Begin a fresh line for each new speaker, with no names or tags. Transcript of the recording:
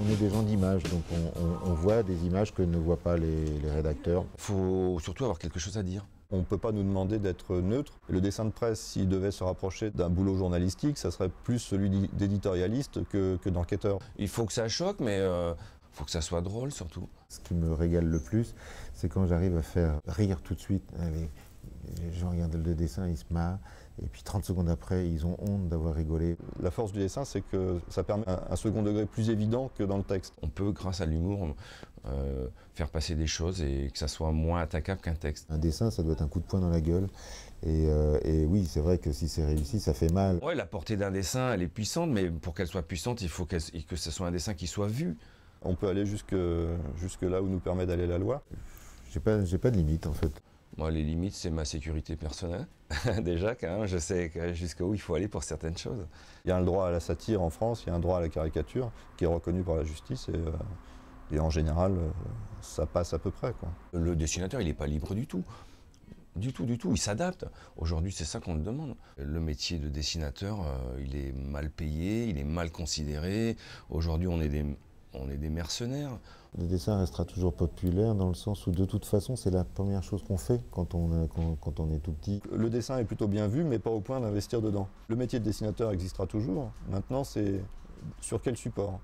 on est des gens d'image, donc on voit des images que ne voient pas les rédacteurs.
Il faut surtout avoir quelque chose à dire.
On ne peut pas nous demander d'être neutre. Le dessin de presse, s'il devait se rapprocher d'un boulot journalistique, ça serait plus celui d'éditorialiste que d'enquêteur.
Il faut que ça choque, mais faut que ça soit drôle surtout.
Ce qui me régale le plus, c'est quand j'arrive à faire rire tout de suite. Les gens regardent le dessin, ils se marrent, et puis 30 secondes après, ils ont honte d'avoir rigolé.
La force du dessin, c'est que ça permet un second degré plus évident que dans le texte.
On peut, grâce à l'humour, faire passer des choses et que ça soit moins attaquable qu'un texte.
Un dessin, ça doit être un coup de poing dans la gueule. Et oui, c'est vrai que si c'est réussi, ça fait mal.
Ouais, la portée d'un dessin, elle est puissante, mais pour qu'elle soit puissante, il faut que ce soit un dessin qui soit vu.
On peut aller jusque là où nous permet d'aller la loi.
J'ai pas de limite, en fait.
Moi, les limites, c'est ma sécurité personnelle. Déjà, quand même, je sais jusqu'où il faut aller pour certaines choses.
Il y a un droit à la satire en France, il y a un droit à la caricature qui est reconnu par la justice et en général, ça passe à peu près, quoi.
Le dessinateur, il n'est pas libre du tout. Du tout, il s'adapte. Aujourd'hui, c'est ça qu'on le demande. Le métier de dessinateur, il est mal payé, il est mal considéré. Aujourd'hui, on est des mercenaires.
Le dessin restera toujours populaire dans le sens où de toute façon c'est la première chose qu'on fait quand on est tout petit.
Le dessin est plutôt bien vu mais pas au point d'investir dedans. Le métier de dessinateur existera toujours, maintenant c'est sur quel support.